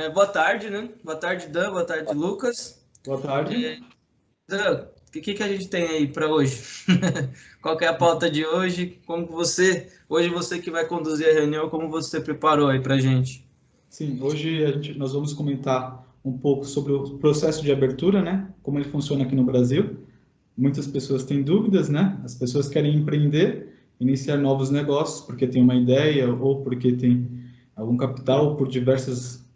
Boa tarde, né? Boa tarde, Dan. Boa tarde, Lucas. Boa tarde. Dan, o que a gente tem aí para hoje? Qual que é a pauta de hoje? Hoje você que vai conduzir a reunião, como você preparou aí para gente? Sim, hoje nós vamos comentar um pouco sobre o processo de abertura, né? Como ele funciona aqui no Brasil. Muitas pessoas têm dúvidas, né? As pessoas querem empreender, iniciar novos negócios porque tem uma ideia ou porque tem algum capital ou por diversas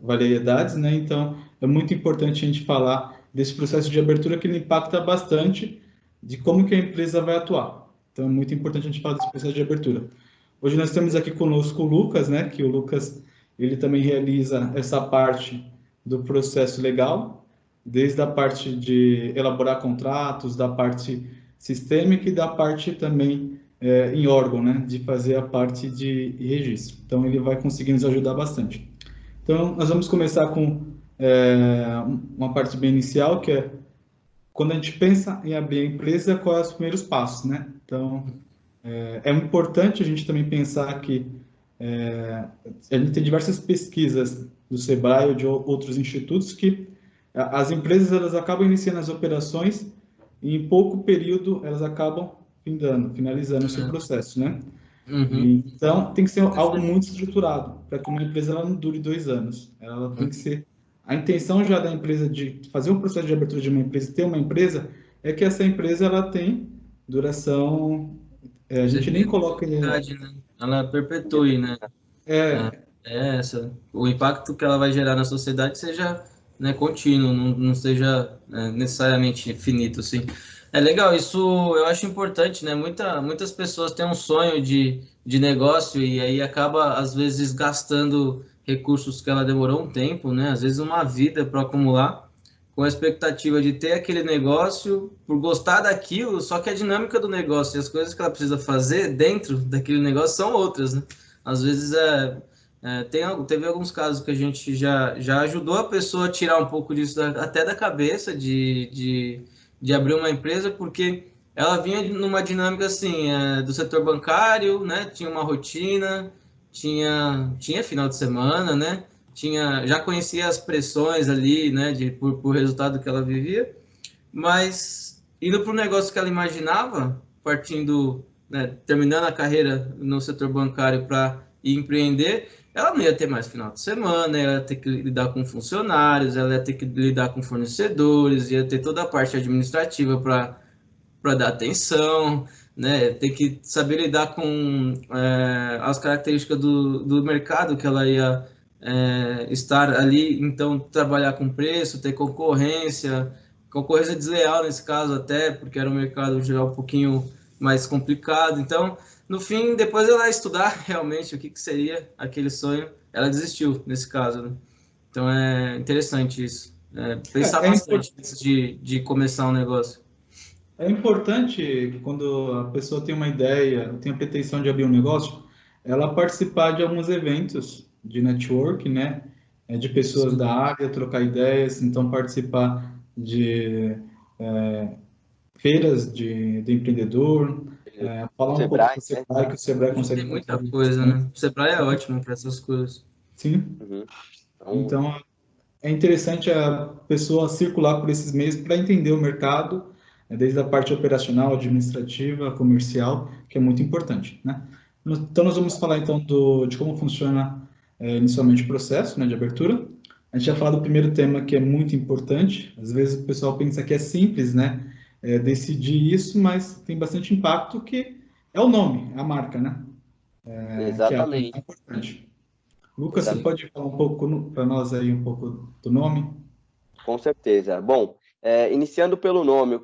variedades, né? Então, é muito importante a gente falar desse processo de abertura que ele impacta bastante de como que a empresa vai atuar. Então, é muito importante a gente falar desse processo de abertura. Hoje nós temos aqui conosco o Lucas, né? Que o Lucas ele também realiza essa parte do processo legal, desde a parte de elaborar contratos, da parte sistêmica e da parte também em órgão, né? De fazer a parte de registro. Então ele vai conseguir nos ajudar bastante. Então nós vamos começar com uma parte bem inicial, que é quando a gente pensa em abrir a empresa, quais são os primeiros passos, né? Então é importante a gente também pensar que a gente tem diversas pesquisas do Sebrae ou de outros institutos que as empresas elas acabam iniciando as operações e em pouco período elas acabam finalizando o seu processo, né? Uhum. Então tem que ser algo muito estruturado para que uma empresa ela não dure 2 anos. Ela tem que ser a intenção já da empresa de fazer um processo de abertura de uma empresa, ter uma empresa, é que essa empresa ela tem duração. A Você gente nem tem coloca longevidade, né? Ela perpetue, né? é, O impacto que ela vai gerar na sociedade seja, né, contínuo, não seja, necessariamente finito, assim. É legal, isso eu acho importante, né? Muitas pessoas têm um sonho de negócio e aí acaba, às vezes, gastando recursos que ela demorou um tempo, né? Às vezes uma vida para acumular, com a expectativa de ter aquele negócio, por gostar daquilo, só que a dinâmica do negócio e as coisas que ela precisa fazer dentro daquele negócio são outras, né? Às vezes teve alguns casos que a gente já ajudou a pessoa a tirar um pouco disso até da cabeça de abrir uma empresa, porque ela vinha numa dinâmica assim, do setor bancário, né? Tinha uma rotina, tinha final de semana, né? Já conhecia as pressões ali, né? Por resultado que ela vivia, mas indo para o negócio que ela imaginava, partindo, né, terminando a carreira no setor bancário para empreender, ela não ia ter mais final de semana, ela ia ter que lidar com funcionários, ela ia ter que lidar com fornecedores, ia ter toda a parte administrativa para dar atenção, né? Ter que saber lidar com as características do mercado que ela ia estar ali, então trabalhar com preço, ter concorrência desleal nesse caso até, porque era um mercado já um pouquinho mais complicado. Então, no fim, depois ela estudar realmente o que seria aquele sonho, ela desistiu nesse caso, né? Então é interessante isso. Pensar é, é bastante antes de começar um negócio. É importante, quando a pessoa tem uma ideia, tem a pretensão de abrir um negócio, ela participar de alguns eventos de network, né? De pessoas da Sim. área, trocar ideias, então participar de feiras de empreendedor, falar um pouco com Sebrae, o né? Sebrae, que o Sebrae Hoje tem consegue muita contribuir coisa, bastante. né? O Sebrae é ótimo para essas coisas. Sim, Uhum. Então, então é interessante a pessoa circular por esses meios para entender o mercado, desde a parte operacional, administrativa, comercial, que é muito importante, né? Então, nós vamos falar então de como funciona inicialmente o processo, né, de abertura. A gente já falou do primeiro tema que é muito importante. Às vezes o pessoal pensa que é simples, né, decidir isso, mas tem bastante impacto que é o nome, a marca, né, que é algo muito exatamente, importante. Lucas, você exatamente. pode falar um pouco para nós aí um pouco do nome? Com certeza. Bom, iniciando pelo nome, o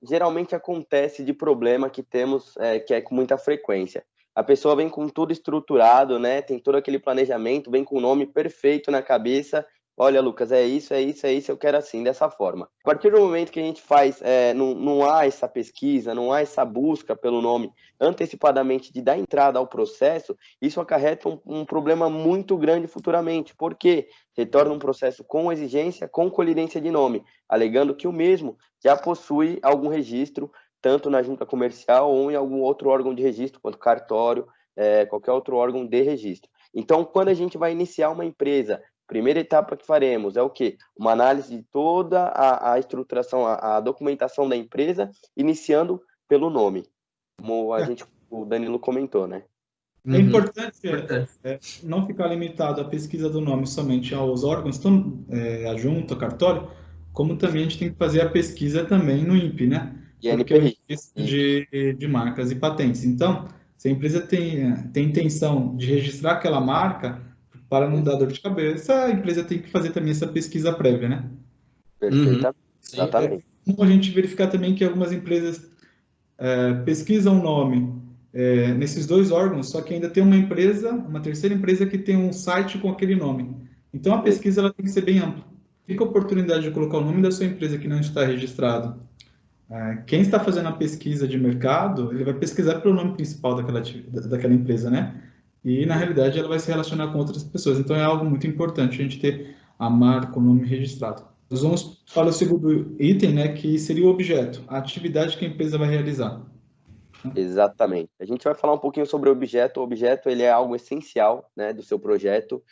geralmente acontece de problema que temos, que é com muita frequência? A pessoa vem com tudo estruturado, né? Tem todo aquele planejamento, vem com o nome perfeito na cabeça. Olha, Lucas, é isso, é isso, é isso, eu quero assim, dessa forma. A partir do momento que a gente faz, não há essa pesquisa, não há essa busca pelo nome antecipadamente de dar entrada ao processo, isso acarreta um problema muito grande futuramente. Por quê? Retorna um processo com exigência, com colidência de nome, alegando que o mesmo já possui algum registro, tanto na junta comercial ou em algum outro órgão de registro, quanto cartório, qualquer outro órgão de registro. Então, quando a gente vai iniciar uma empresa, primeira etapa que faremos é o quê? Uma análise de toda a estruturação, a documentação da empresa, iniciando pelo nome, como o Danilo comentou, né? É importante Importante. não ficar limitado à pesquisa do nome somente aos órgãos, tanto a junta, cartório, como também a gente tem que fazer a pesquisa também no INPE, né? E Porque é o NPI. registro de marcas e patentes. Então, se a empresa tem intenção de registrar aquela marca, para não dar dor de cabeça, a empresa tem que fazer também essa pesquisa prévia, né? Perfeitamente. Sim. Exatamente. Como a gente verificar também que algumas empresas pesquisam o nome nesses dois órgãos, só que ainda tem uma terceira empresa que tem um site com aquele nome. Então a pesquisa ela tem que ser bem ampla. Fica a oportunidade de colocar o nome da sua empresa que não está registrado. Quem está fazendo a pesquisa de mercado, ele vai pesquisar pelo nome principal daquela empresa, né? E na realidade ela vai se relacionar com outras pessoas. Então é algo muito importante a gente ter a marca, o nome registrado. Nós vamos para o segundo item, né, que seria o objeto, a atividade que a empresa vai realizar. Exatamente. A gente vai falar um pouquinho sobre o objeto. O objeto ele é algo essencial, né, do seu projeto.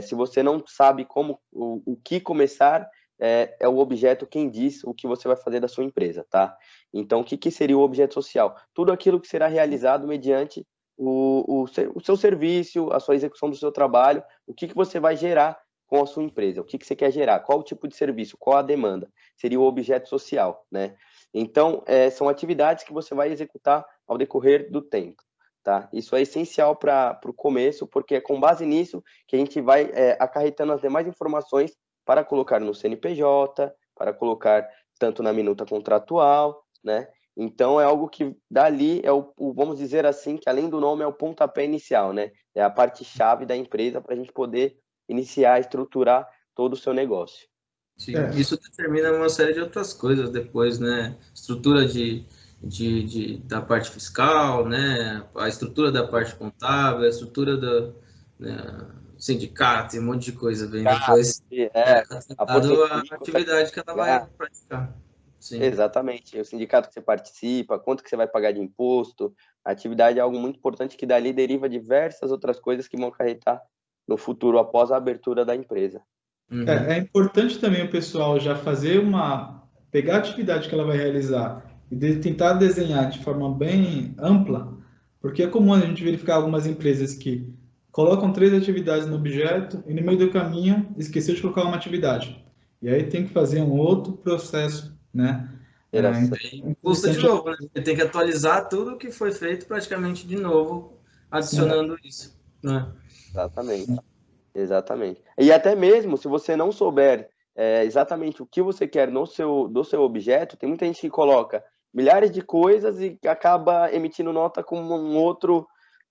Se você não sabe o que começar, é o objeto quem diz o que você vai fazer da sua empresa, tá? Então, o que seria o objeto social? Tudo aquilo que será realizado mediante o seu serviço, a sua execução do seu trabalho, o que você vai gerar com a sua empresa, o que você quer gerar, qual o tipo de serviço, qual a demanda, seria o objeto social, né? Então, são atividades que você vai executar ao decorrer do tempo, tá? Isso é essencial para o começo, porque é com base nisso que a gente vai acarretando as demais informações para colocar no CNPJ, para colocar tanto na minuta contratual, né? Então, é algo que dali vamos dizer assim, que além do nome é o pontapé inicial, né? É a parte-chave da empresa para a gente poder iniciar, estruturar todo o seu negócio. Sim, isso determina uma série de outras coisas depois, né? Estrutura da parte fiscal, né? A estrutura da parte contábil, a estrutura do, né, sindicato e um monte de coisa vem depois. A atividade que ela vai praticar. Sim. Exatamente. O sindicato que você participa, quanto que você vai pagar de imposto. A atividade é algo muito importante que dali deriva diversas outras coisas que vão acarretar no futuro após a abertura da empresa. É importante também o pessoal já pegar a atividade que ela vai realizar e tentar desenhar de forma bem ampla, porque é comum a gente verificar algumas empresas que colocam 3 atividades no objeto e no meio do caminho esqueceu de colocar uma atividade. E aí tem que fazer um outro processo, né? Custa de novo, né? Você tem que atualizar tudo que foi feito praticamente de novo, adicionando isso, né? Exatamente. E até mesmo se você não souber exatamente o que você quer do seu objeto, tem muita gente que coloca milhares de coisas e acaba emitindo nota como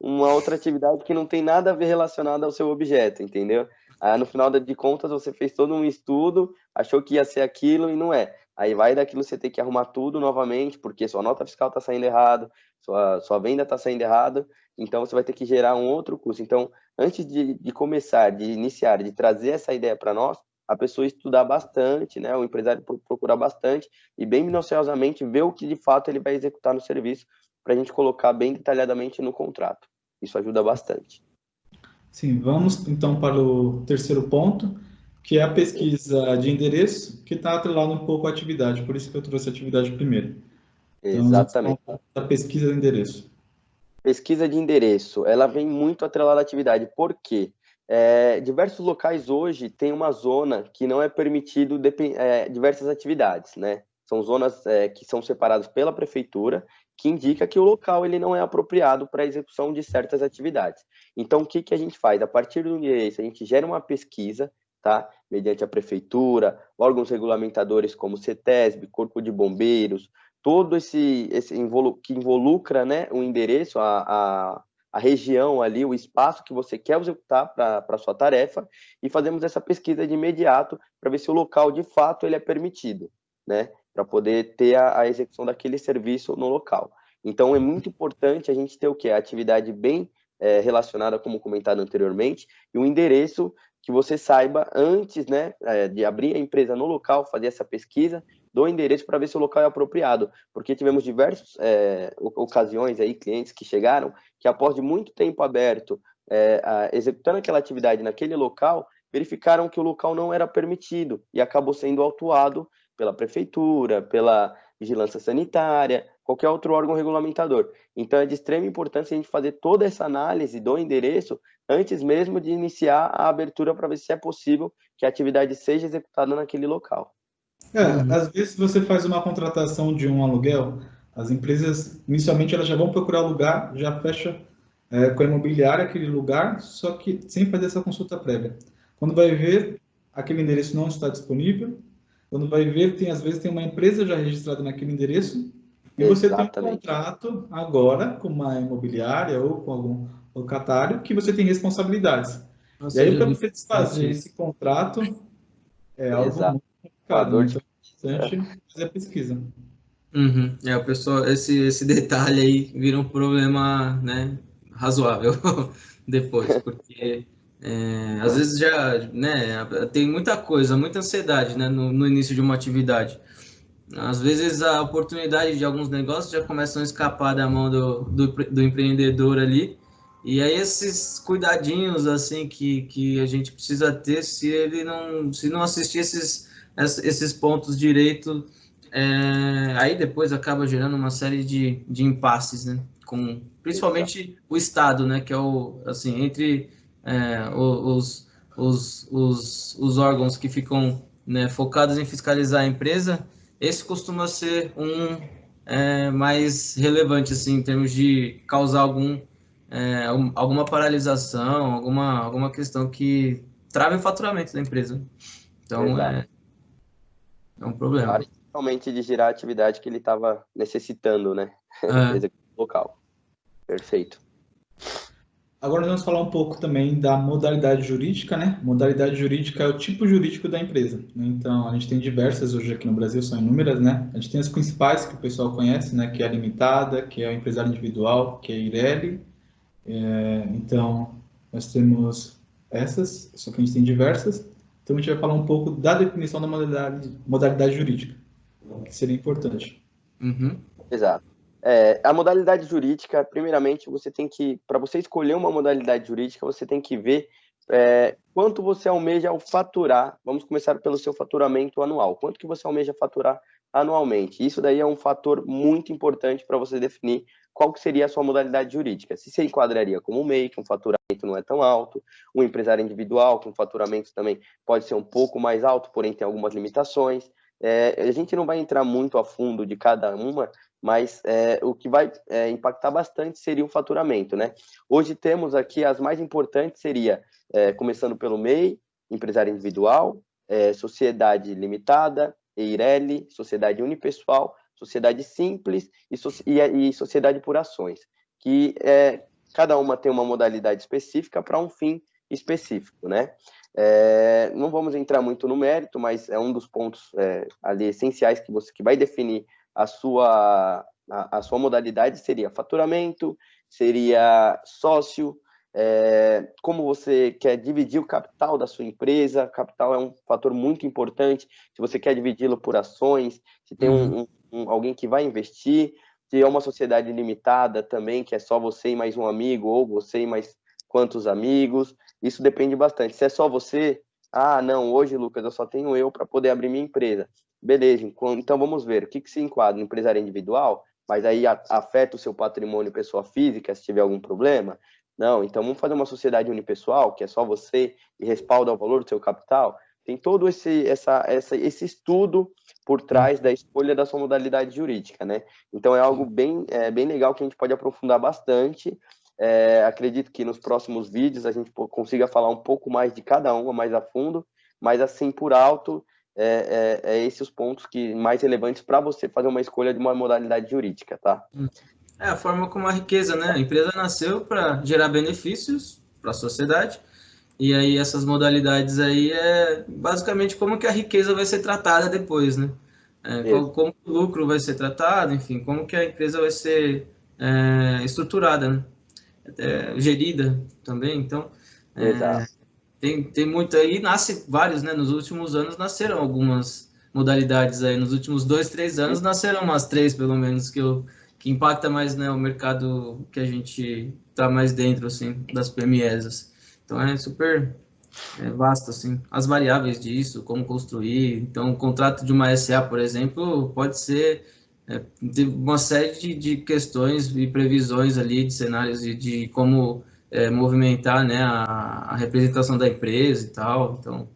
uma outra atividade que não tem nada a ver relacionada ao seu objeto, entendeu? Aí, no final de contas, você fez todo um estudo, achou que ia ser aquilo e não é. Aí vai daquilo você ter que arrumar tudo novamente, porque sua nota fiscal está saindo errado, sua venda está saindo errado, então você vai ter que gerar um outro custo. Então, antes de começar, de iniciar, de trazer essa ideia para nós, a pessoa estudar bastante, né? O empresário procurar bastante e bem minuciosamente ver o que de fato ele vai executar no serviço para a gente colocar bem detalhadamente no contrato. Isso ajuda bastante. Sim, vamos então para o terceiro ponto, que é a pesquisa de endereço, que está atrelado um pouco à atividade, por isso que eu trouxe a atividade primeiro. Então, Exatamente. vamos para a pesquisa de endereço. Pesquisa de endereço, ela vem muito atrelada à atividade, por quê? Diversos locais hoje têm uma zona que não é permitido diversas atividades, né? São zonas que são separadas pela prefeitura, que indica que o local ele não é apropriado para a execução de certas atividades. Então, o que a gente faz? A partir do endereço, a gente gera uma pesquisa, tá? Mediante a prefeitura, órgãos regulamentadores como o CETESB, Corpo de Bombeiros, todo que involucra, né, o endereço, a região ali, o espaço que você quer executar para a sua tarefa, e fazemos essa pesquisa de imediato para ver se o local, de fato, ele é permitido, né, para poder ter a execução daquele serviço no local. Então, é muito importante a gente ter o quê? A atividade bem relacionada, como comentado anteriormente, e um endereço que você saiba antes, né, de abrir a empresa no local, fazer essa pesquisa, do endereço para ver se o local é apropriado, porque tivemos diversas ocasiões aí, clientes que chegaram, que após de muito tempo aberto executando aquela atividade naquele local, verificaram que o local não era permitido e acabou sendo autuado pela prefeitura, pela vigilância sanitária, qualquer outro órgão regulamentador. Então, é de extrema importância a gente fazer toda essa análise do endereço antes mesmo de iniciar a abertura para ver se é possível que a atividade seja executada naquele local. Às vezes você faz uma contratação de um aluguel, as empresas, inicialmente, elas já vão procurar lugar, já fecha com a imobiliária aquele lugar, só que sem fazer essa consulta prévia. Quando vai ver, aquele endereço não está disponível. Quando vai ver, às vezes tem uma empresa já registrada naquele endereço e você tem um contrato agora com uma imobiliária ou com algum locatário que você tem responsabilidades. E aí, para você desfazer esse contrato, é algo muito complicado, né? Então, é importante fazer a pesquisa. O pessoal, esse detalhe aí vira um problema, né, razoável depois, porque às vezes já, né, tem muita coisa, muita ansiedade, né, no início de uma atividade. Às vezes a oportunidade de alguns negócios já começam a escapar da mão do empreendedor ali, e aí esses cuidadinhos assim que a gente precisa ter, se não assistir esses pontos direito, aí depois acaba gerando uma série de impasses, né? Principalmente o Estado, né? Que é assim, entre os órgãos que ficam, né, focados em fiscalizar a empresa, esse costuma ser mais relevante, assim, em termos de causar alguma paralisação, alguma questão que trave o faturamento da empresa. Então, é um problema. Principalmente de girar a atividade que ele estava necessitando, né? Local. Perfeito. Agora nós vamos falar um pouco também da modalidade jurídica, né? Modalidade jurídica é o tipo jurídico da empresa, né? Então, a gente tem diversas hoje aqui no Brasil, são inúmeras, né? A gente tem as principais que o pessoal conhece, né? Que é a limitada, que é o empresário individual, que é a Eireli. Então, nós temos essas, só que a gente tem diversas. Então, a gente vai falar um pouco da definição da modalidade jurídica, que seria importante. Exato. A modalidade jurídica, primeiramente, para você escolher uma modalidade jurídica, você tem que ver quanto você almeja faturar. Vamos começar pelo seu faturamento anual. Quanto que você almeja faturar anualmente? Isso daí é um fator muito importante para você definir qual que seria a sua modalidade jurídica. Se você enquadraria como MEI, que um faturamento não é tão alto, um empresário individual, que um faturamento também pode ser um pouco mais alto, porém tem algumas limitações. A gente não vai entrar muito a fundo de cada uma, mas o que vai impactar bastante seria o faturamento, né? Hoje temos aqui as mais importantes, começando pelo MEI, empresário individual, sociedade limitada, Eireli, sociedade unipessoal, sociedade simples e sociedade por ações, que cada uma tem uma modalidade específica para um fim específico, né? Não vamos entrar muito no mérito, mas é um dos pontos ali essenciais que vai definir a sua modalidade. Seria faturamento, seria sócio, como você quer dividir o capital da sua empresa. Capital é um fator muito importante. Se você quer dividi-lo por ações, se tem alguém que vai investir, se é uma sociedade limitada também, que é só você e mais um amigo, ou você e mais quantos amigos. Isso depende bastante. Se é só você, não, hoje, Lucas, eu só tenho eu para poder abrir minha empresa. Beleza, então vamos ver o que se enquadra no empresário individual, mas aí afeta o seu patrimônio pessoa física se tiver algum problema? Não, então vamos fazer uma sociedade unipessoal, que é só você e respalda o valor do seu capital. Tem todo esse estudo por trás da escolha da sua modalidade jurídica, né? Então é algo bem legal que a gente pode aprofundar bastante. Acredito que nos próximos vídeos a gente consiga falar um pouco mais de cada uma mais a fundo, mas assim, por alto, esses os pontos mais relevantes para você fazer uma escolha de uma modalidade jurídica, tá? A forma como a riqueza, né? A empresa nasceu para gerar benefícios para a sociedade, e aí essas modalidades aí basicamente como que a riqueza vai ser tratada depois, né? Como o lucro vai ser tratado, enfim, como que a empresa vai ser estruturada, né? Gerida também, então tem muito aí, nasce vários, né? Nos últimos anos nasceram algumas modalidades aí, nos últimos 2, 3 anos nasceram umas 3, pelo menos, que que impacta mais, né, o mercado que a gente está mais dentro, assim, das PMEs. Então é super vasto, assim, as variáveis disso, como construir. Então, o contrato de uma SA, por exemplo, pode ser de uma série de questões e previsões ali, de cenários e de como movimentar, né, a representação da empresa e tal. Então,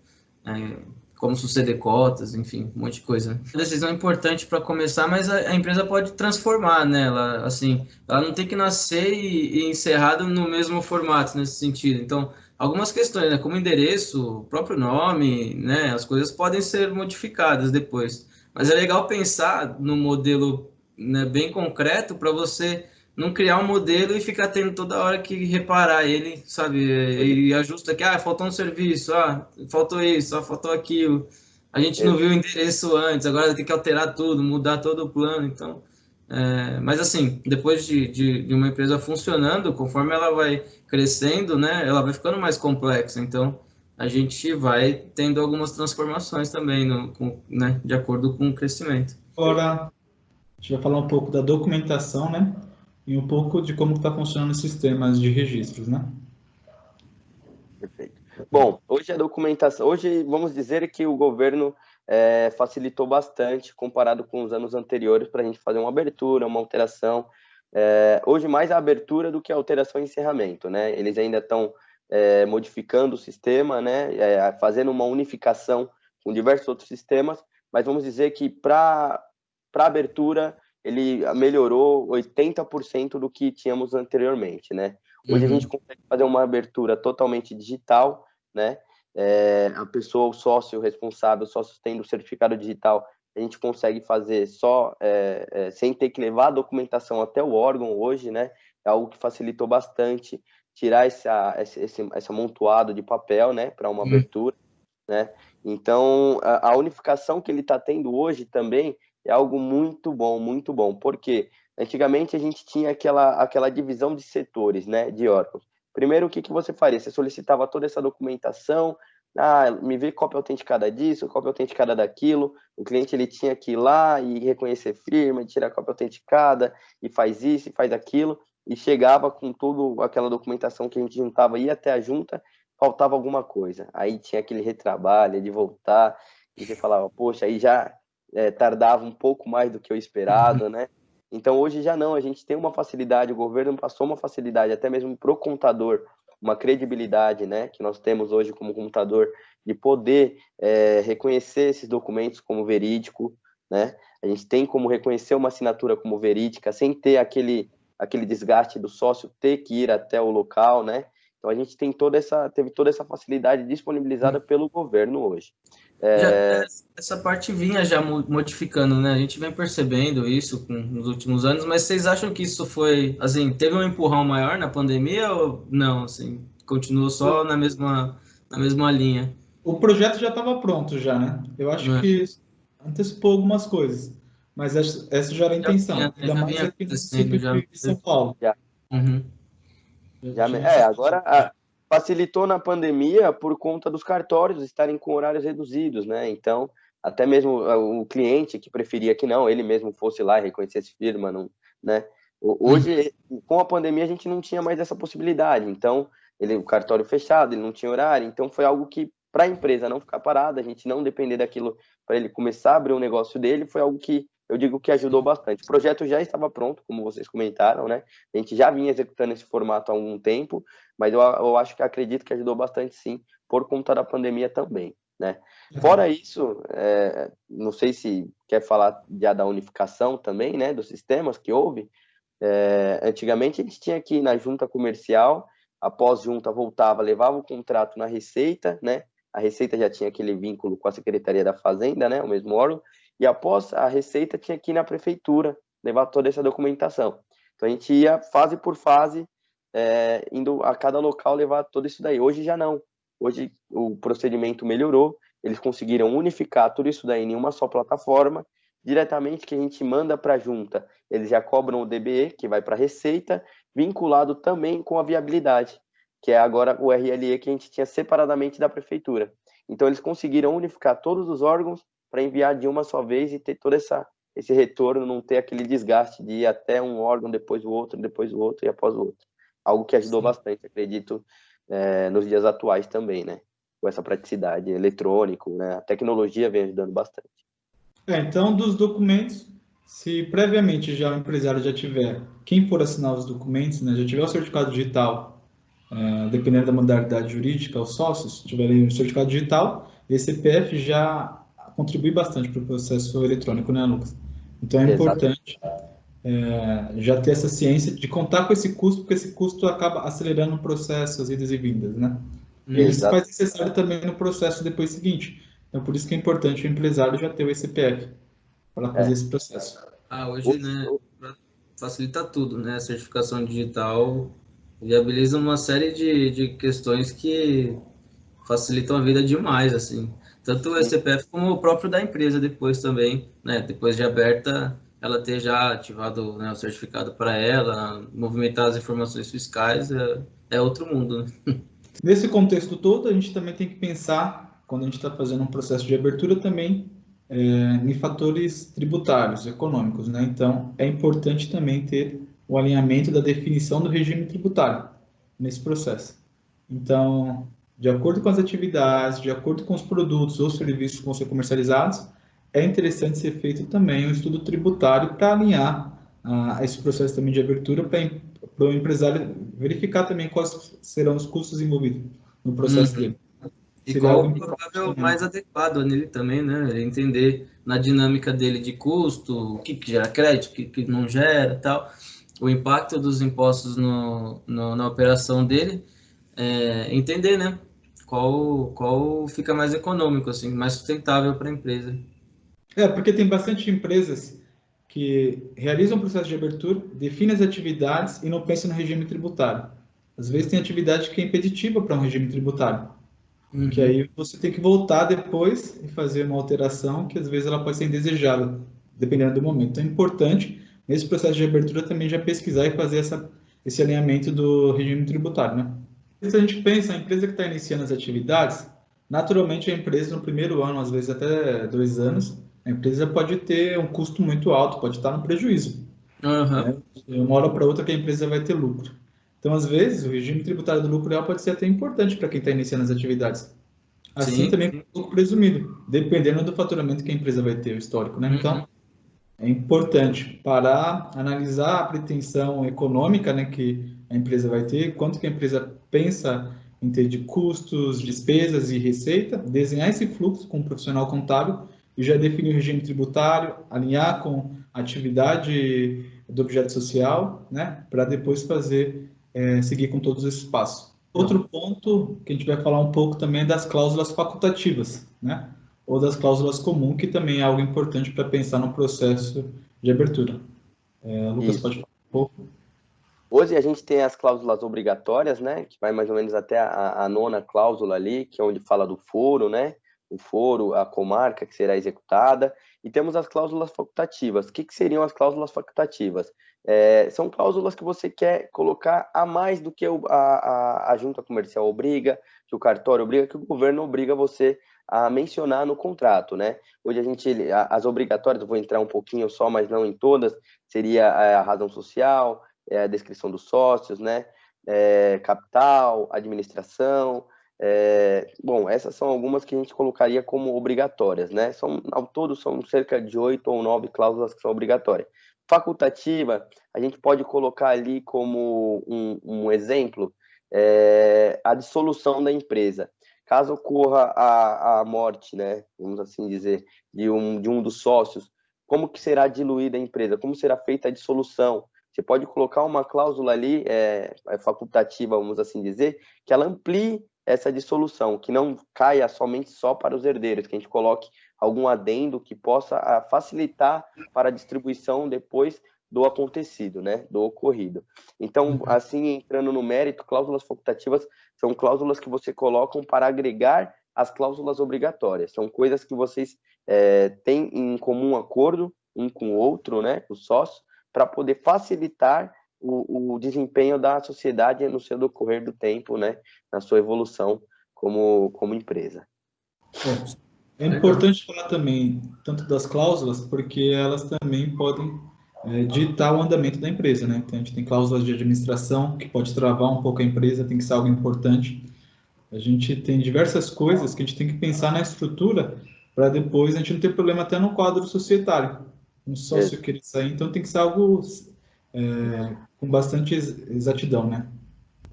como suceder cotas, enfim, um monte de coisa. A decisão é importante para começar, mas a empresa pode transformar, né? Ela, assim, ela não tem que nascer e encerrada no mesmo formato nesse sentido. Então, algumas questões, né, como endereço, o próprio nome, né, as coisas podem ser modificadas depois. Mas é legal pensar no modelo, né, bem concreto para você não criar um modelo e ficar tendo toda hora que reparar ele, sabe? E ajusta aqui, faltou um serviço, faltou isso, faltou aquilo. A gente não viu o endereço antes, agora tem que alterar tudo, mudar todo o plano, então... mas assim, depois de uma empresa funcionando, conforme ela vai crescendo, né, ela vai ficando mais complexa, então a gente vai tendo algumas transformações também, né, de acordo com o crescimento. Agora, a gente vai falar um pouco da documentação, né? E um pouco de como está funcionando os sistemas de registros, né? Perfeito. Bom, hoje a documentação, hoje vamos dizer que o governo facilitou bastante comparado com os anos anteriores para a gente fazer uma abertura, uma alteração. Hoje mais a abertura do que a alteração e encerramento, né? Eles ainda estão modificando o sistema, né? Fazendo uma unificação com diversos outros sistemas, mas vamos dizer que para abertura ele melhorou 80% do que tínhamos anteriormente, né? Hoje a gente consegue fazer uma abertura totalmente digital, né? A pessoa, o sócio responsável, o sócio tendo o certificado digital, a gente consegue fazer só sem ter que levar a documentação até o órgão hoje, né? É algo que facilitou bastante tirar esse amontoado de papel, né? Para uma abertura, né? Então, a unificação que ele está tendo hoje também é algo muito bom, muito bom. Por quê? Antigamente a gente tinha aquela divisão de setores, né, de órgãos. Primeiro, o que você faria? Você solicitava toda essa documentação, me vê cópia autenticada disso, cópia autenticada daquilo. O cliente ele tinha que ir lá e reconhecer firma, tirar a cópia autenticada, e faz isso, e faz aquilo, e chegava com toda aquela documentação que a gente juntava, ia até a junta, faltava alguma coisa. Aí tinha aquele retrabalho de voltar, e você falava, poxa, aí já tardava um pouco mais do que o esperado, né? Então, hoje já não, a gente tem uma facilidade, o governo passou uma facilidade, até mesmo para o contador, uma credibilidade, né, que nós temos hoje como contador, de poder reconhecer esses documentos como verídico, né? A gente tem como reconhecer uma assinatura como verídica, sem ter aquele desgaste do sócio ter que ir até o local, né? Então, a gente teve toda essa facilidade disponibilizada pelo governo hoje. Essa parte vinha já modificando, né? A gente vem percebendo isso nos últimos anos, mas vocês acham que isso foi, assim, teve um empurrão maior na pandemia ou não, assim, continuou só na mesma linha? O projeto já estava pronto já, né? Eu acho que antecipou algumas coisas, mas essa já era a intenção, ainda Já mais vinha aqui no acontecendo, município já. de São Paulo. Uhum. Agora facilitou na pandemia por conta dos cartórios estarem com horários reduzidos, né? Então, até mesmo o cliente que preferia que não, ele mesmo fosse lá e reconhecesse firma, não, né? Hoje, com a pandemia, a gente não tinha mais essa possibilidade. Então, o cartório fechado, ele não tinha horário. Então, foi algo que, para a empresa não ficar parada, a gente não depender daquilo para ele começar a abrir um negócio dele, foi algo que eu digo que ajudou bastante. O projeto já estava pronto, como vocês comentaram, né? A gente já vinha executando esse formato há algum tempo, mas eu acredito que ajudou bastante, sim, por conta da pandemia também, né? Fora isso, não sei se quer falar já da unificação também, né, dos sistemas que houve. Antigamente, eles tinham que ir na junta comercial, após junta voltava, levava o contrato na Receita, né? A Receita já tinha aquele vínculo com a Secretaria da Fazenda, né, o mesmo órgão, e após a Receita tinha que ir na Prefeitura, levar toda essa documentação. Então, a gente ia fase por fase, indo a cada local levar tudo isso daí. Hoje já não. Hoje o procedimento melhorou, eles conseguiram unificar tudo isso daí em uma só plataforma, diretamente que a gente manda para a junta, eles já cobram o DBE, que vai para a Receita, vinculado também com a viabilidade, que é agora o RLE que a gente tinha separadamente da Prefeitura. Então, eles conseguiram unificar todos os órgãos para enviar de uma só vez e ter todo esse retorno não ter aquele desgaste de ir até um órgão, depois o outro e após o outro. Algo que ajudou bastante, acredito, nos dias atuais também, né? Com essa praticidade eletrônico, né? A tecnologia vem ajudando bastante. Então, dos documentos, se previamente já o empresário já tiver, quem for assinar os documentos, né, já tiver o certificado digital, dependendo da modalidade jurídica, os sócios tiverem o certificado digital, esse CPF já contribui bastante para o processo eletrônico, né, Lucas? Então, é Exato. importante já ter essa ciência de contar com esse custo, porque esse custo acaba acelerando o processo, as idas e vindas, né? E ele se faz necessário também no processo depois seguinte. Então, por isso que é importante o empresário já ter o CPF para fazer esse processo. Hoje, né, facilita tudo, né? A certificação digital viabiliza uma série de questões que facilitam a vida demais, assim. Tanto o CPF como o próprio da empresa depois também, né? Depois de aberta, ela ter já ativado, né, o certificado para ela, movimentar as informações fiscais, é outro mundo, né? Nesse contexto todo, a gente também tem que pensar, quando a gente está fazendo um processo de abertura, também em fatores tributários, econômicos, né? Então, é importante também ter o alinhamento da definição do regime tributário nesse processo. Então, de acordo com as atividades, de acordo com os produtos ou serviços que vão ser comercializados, é interessante ser feito também um estudo tributário para alinhar esse processo também de abertura para o empresário verificar também quais serão os custos envolvidos no processo dele. E Seria qual algo o importante provável também. mais adequado nele também, né? Ele entender na dinâmica dele de custo, o que gera crédito, o que não gera, tal, o impacto dos impostos na operação dele, entender, né? Qual fica mais econômico, assim, mais sustentável para a empresa. Porque tem bastante empresas que realizam o processo de abertura, definem as atividades e não pensam no regime tributário. Às vezes tem atividade que é impeditiva para um regime tributário, que aí você tem que voltar depois e fazer uma alteração que às vezes ela pode ser indesejada, dependendo do momento. Então é importante, nesse processo de abertura, também já pesquisar e fazer esse alinhamento do regime tributário, né? Se a gente pensa, a empresa que está iniciando as atividades, naturalmente a empresa no primeiro ano, às vezes até 2 anos, a empresa pode ter um custo muito alto, pode estar no prejuízo, né? De uma hora para outra que a empresa vai ter lucro. Então, às vezes, o regime tributário do lucro real pode ser até importante para quem está iniciando as atividades. Assim Sim. também o lucro presumido, dependendo do faturamento que a empresa vai ter, o histórico, né? Então, é importante parar, analisar a pretensão econômica, né, que a empresa vai ter, quanto que a empresa pensa em ter de custos, despesas e receita, desenhar esse fluxo com um profissional contábil e já definir o regime tributário, alinhar com a atividade do objeto social, né, para depois seguir com todos esses passos. Outro ponto que a gente vai falar um pouco também é das cláusulas facultativas, né? Ou das cláusulas comuns, que também é algo importante para pensar no processo de abertura. Lucas, Isso. pode falar um pouco? Hoje a gente tem as cláusulas obrigatórias, né? Que vai mais ou menos até a nona cláusula ali, que é onde fala do foro, né? O foro, a comarca que será executada. E temos as cláusulas facultativas. O que seriam as cláusulas facultativas? São cláusulas que você quer colocar a mais do que a junta comercial obriga, que o cartório obriga, que o governo obriga você a mencionar no contrato, né? Hoje as obrigatórias, eu vou entrar um pouquinho só, mas não em todas, seria a razão social, a descrição dos sócios, né? Capital, administração. Bom, essas são algumas que a gente colocaria como obrigatórias, né? Ao todo, são cerca de 8 ou 9 cláusulas que são obrigatórias. Facultativa, a gente pode colocar ali como um exemplo a dissolução da empresa. Caso ocorra a morte, né, vamos assim dizer, de um dos sócios, como que será diluída a empresa? Como será feita a dissolução? Você pode colocar uma cláusula ali, facultativa, vamos assim dizer, que ela amplie essa dissolução, que não caia somente só para os herdeiros, que a gente coloque algum adendo que possa facilitar para a distribuição depois do acontecido, né, do ocorrido. Então, assim, entrando no mérito, cláusulas facultativas são cláusulas que você colocam para agregar as cláusulas obrigatórias. São coisas que vocês têm em comum acordo, um com o outro, né, os sócios, para poder facilitar o desempenho da sociedade no seu decorrer do tempo, né, na sua evolução como empresa. É importante falar também, tanto das cláusulas, porque elas também podem ditar o andamento da empresa, né? Então, a gente tem cláusulas de administração, que pode travar um pouco a empresa, tem que ser algo importante. A gente tem diversas coisas que a gente tem que pensar na estrutura para depois a gente não ter problema até no quadro societário. Um sócio querer sair, então tem que ser algo com bastante exatidão, né?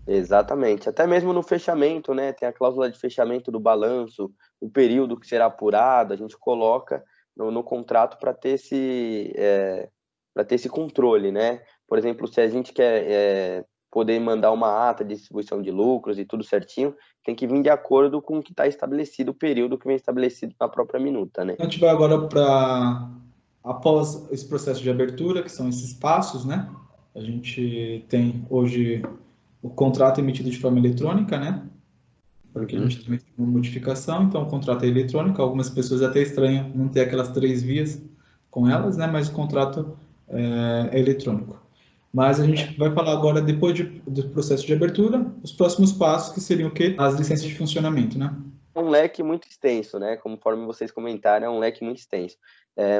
Exatamente. Até mesmo no fechamento, né? Tem a cláusula de fechamento do balanço, o período que será apurado, a gente coloca no contrato para ter esse controle, né? Por exemplo, se a gente quer poder mandar uma ata de distribuição de lucros e tudo certinho, tem que vir de acordo com o que está estabelecido, o período que vem estabelecido na própria minuta, né? A gente vai agora para, após esse processo de abertura, que são esses passos, né? A gente tem hoje o contrato emitido de forma eletrônica, né? Porque a gente também tem uma modificação, então o contrato é eletrônico. Algumas pessoas até estranham não ter aquelas 3 vias com elas, né? Mas o contrato é eletrônico. Mas a gente vai falar agora, depois do processo de abertura, os próximos passos, que seriam o quê? As licenças de funcionamento, né? É um leque muito extenso, né? Conforme vocês comentaram, é um leque muito extenso.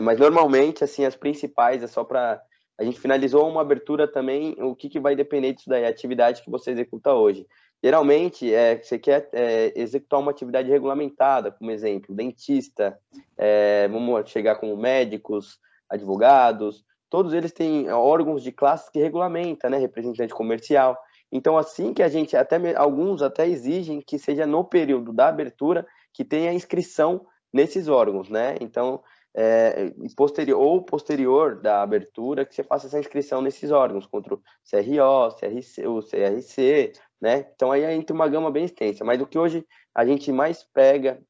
Mas normalmente, assim, as principais é só para... A gente finalizou uma abertura também, o que vai depender disso daí, a atividade que você executa hoje. Geralmente, você quer executar uma atividade regulamentada, como exemplo, dentista, vamos chegar como médicos, advogados, todos eles têm órgãos de classe que regulamenta, né? Representante comercial. Então, assim que a gente, alguns até exigem que seja no período da abertura que tenha inscrição nesses órgãos, né? Então, posterior da abertura, que você faça essa inscrição nesses órgãos, contra o CRO, o CRC, né? Então, aí entra uma gama bem extensa. Mas o que hoje a gente mais pega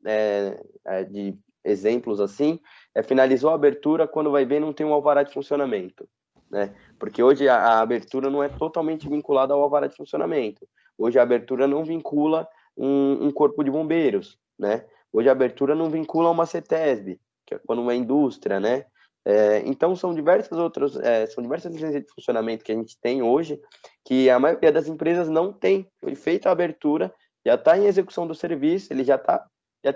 de exemplos assim, finalizou a abertura, quando vai ver não tem um alvará de funcionamento, né? Porque hoje a abertura não é totalmente vinculada ao alvará de funcionamento. Hoje a abertura não vincula um corpo de bombeiros, né? Hoje a abertura não vincula uma CETESB, que é quando uma indústria, né? Então são diversas licenças de funcionamento que a gente tem hoje, que a maioria das empresas não tem. Foi feita a abertura, já está em execução do serviço, ele já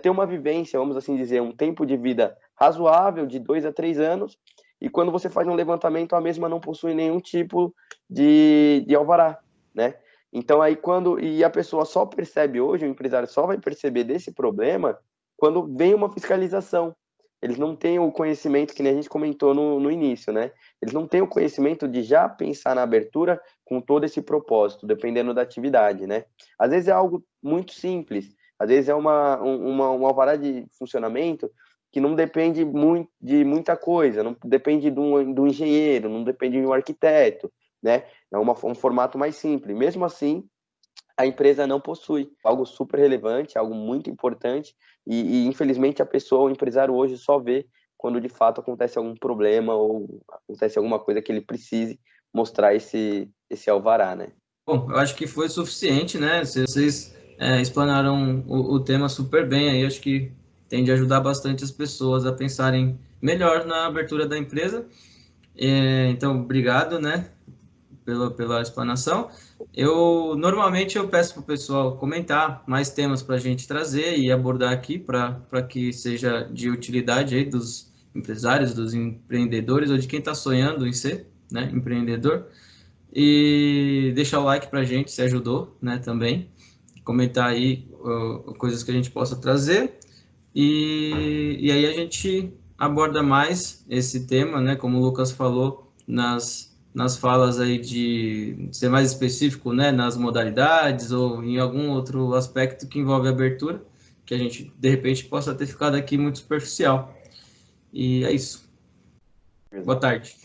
tem uma vivência, vamos assim dizer, um tempo de vida razoável, de 2 a 3 anos, e quando você faz um levantamento, a mesma não possui nenhum tipo de alvará, né? Então, aí e a pessoa só percebe hoje, o empresário só vai perceber desse problema quando vem uma fiscalização. Eles não têm o conhecimento, que nem a gente comentou no início, né? Eles não têm o conhecimento de já pensar na abertura com todo esse propósito, dependendo da atividade, né? Às vezes é algo muito simples, às vezes é um alvará de funcionamento que não depende de muita coisa, não depende do engenheiro, não depende de um arquiteto, né? É um formato mais simples. Mesmo assim, a empresa não possui. Algo super relevante, algo muito importante, e infelizmente o empresário hoje só vê quando de fato acontece algum problema ou acontece alguma coisa que ele precise mostrar esse alvará, né? Bom, eu acho que foi suficiente, né? Vocês explanaram o tema super bem aí, acho que tende a ajudar bastante as pessoas a pensarem melhor na abertura da empresa. Então, obrigado, né, pela explanação. Normalmente eu peço para o pessoal comentar mais temas para a gente trazer e abordar aqui para que seja de utilidade aí dos empresários, dos empreendedores ou de quem está sonhando em ser, né, empreendedor. E deixar o like para a gente se ajudou, né, também. Comentar aí coisas que a gente possa trazer. E aí a gente aborda mais esse tema, né, como o Lucas falou, nas falas aí de ser mais específico, né, nas modalidades ou em algum outro aspecto que envolve a abertura, que a gente, de repente, possa ter ficado aqui muito superficial. E é isso. Boa tarde.